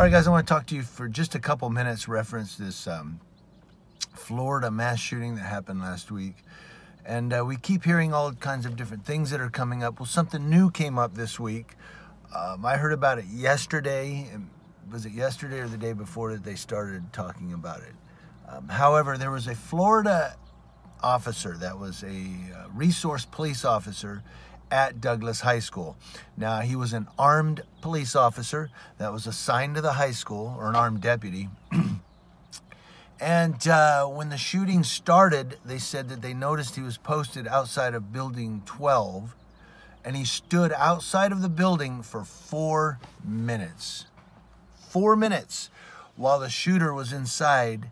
right, guys, I want to talk to you for just a couple minutes, reference this Florida mass shooting that happened last week. And we keep hearing all kinds of different things that are coming up. Well, something new came up this week. I heard about it yesterday. Was it yesterday or the day before that they started talking about it? However, there was a Florida officer that was a resource police officer at Douglas High School. Now, he was an armed police officer that was assigned to the high school, or an armed deputy. And when the shooting started, they said that they noticed he was posted outside of Building 12, and he stood outside of the building for 4 minutes. 4 minutes while the shooter was inside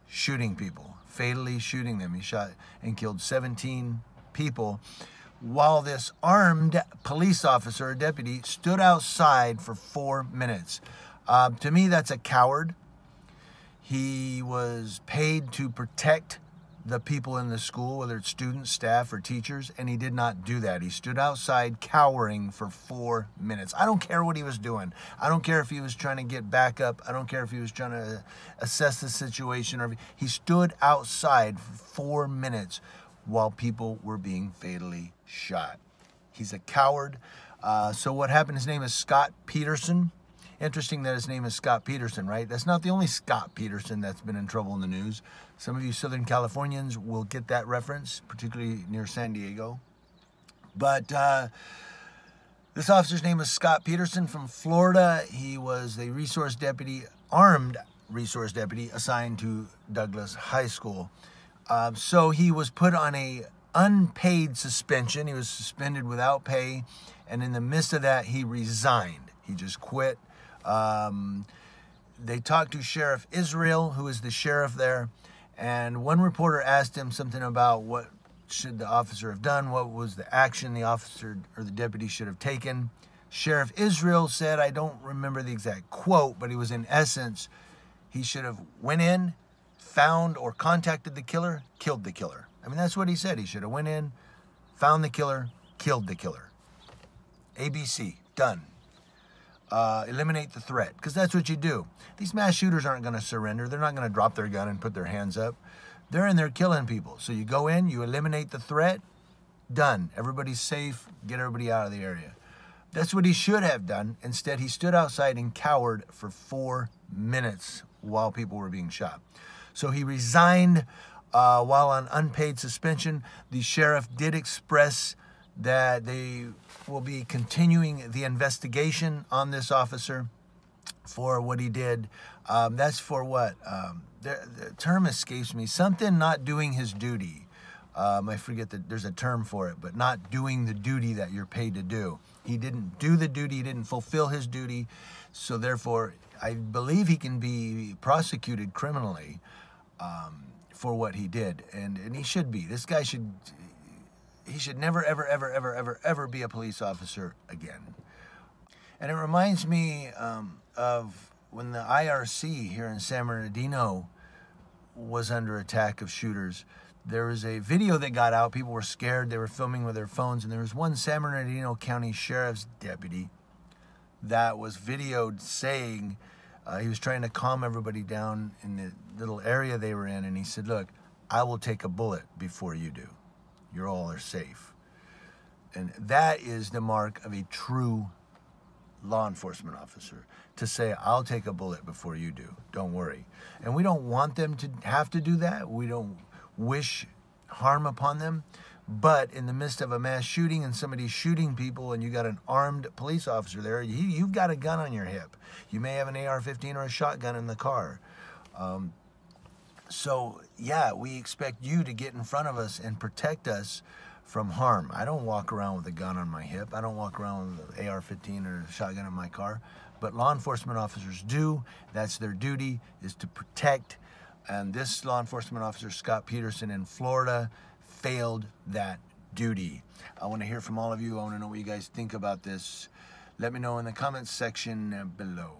shooting people, fatally shooting them. He shot and killed 17 people while this armed police officer or deputy stood outside for 4 minutes. To me, that's a coward. He was paid to protect the people in the school, whether it's students, staff, or teachers, and he did not do that. He stood outside cowering for 4 minutes. I don't care what he was doing. I don't care if he was trying to get back up. I don't care if he was trying to assess the situation, or he stood outside for 4 minutes while people were being fatally shot. He's a coward. So what happened, his name is Scott Peterson. Interesting that his name is Scott Peterson, right? That's not the only Scott Peterson that's been in trouble in the news. Some of you Southern Californians will get that reference, particularly near San Diego. But this officer's name is Scott Peterson from Florida. He was the resource deputy, armed resource deputy, assigned to Douglas High School. So he was put on a unpaid suspension. He was suspended without pay. And in the midst of that, he resigned. He just quit. They talked to Sheriff Israel, who is the sheriff there, and one reporter asked him something about what should the officer have done, what was the action the officer or the deputy should have taken. Sheriff Israel said, I don't remember the exact quote, but he was in essence, he should have went in, found or contacted the killer, killed the killer. I mean, that's what he said. He should have went in, found the killer, killed the killer. ABC, done. Eliminate the threat, because that's what you do. These mass shooters aren't going to surrender. They're not going to drop their gun and put their hands up. They're in there killing people. So you go in, you eliminate the threat, done. Everybody's safe, get everybody out of the area. That's what he should have done. Instead, he stood outside and cowered for 4 minutes while people were being shot. So he resigned while on unpaid suspension. The sheriff did express that they will be continuing the investigation on this officer for what he did. That's for what? The term escapes me. Something not doing his duty. I forget that there's a term for it, but not doing the duty that you're paid to do. He didn't do the duty. He didn't fulfill his duty. So therefore, I believe he can be prosecuted criminally for what he did. And he should be. This guy should... He should never, ever, ever, ever, ever, ever be a police officer again. And it reminds me of when the IRC here in San Bernardino was under attack of shooters. There was a video that got out. People were scared. They were filming with their phones. And there was one San Bernardino County Sheriff's deputy that was videoed saying he was trying to calm everybody down in the little area they were in. And he said, look, I will take a bullet before you do. You all are safe. And that is the mark of a true law enforcement officer, to say, I'll take a bullet before you do. Don't worry. And we don't want them to have to do that. We don't wish harm upon them. But in the midst of a mass shooting and somebody's shooting people and you got an armed police officer there, you've got a gun on your hip. You may have an AR-15 or a shotgun in the car. So, yeah, we expect you to get in front of us and protect us from harm. I don't walk around with a gun on my hip. I don't walk around with an AR-15 or a shotgun in my car. But law enforcement officers do. That's their duty, is to protect. And this law enforcement officer, Scott Peterson in Florida, failed that duty. I want to hear from all of you. I want to know what you guys think about this. Let me know in the comments section below.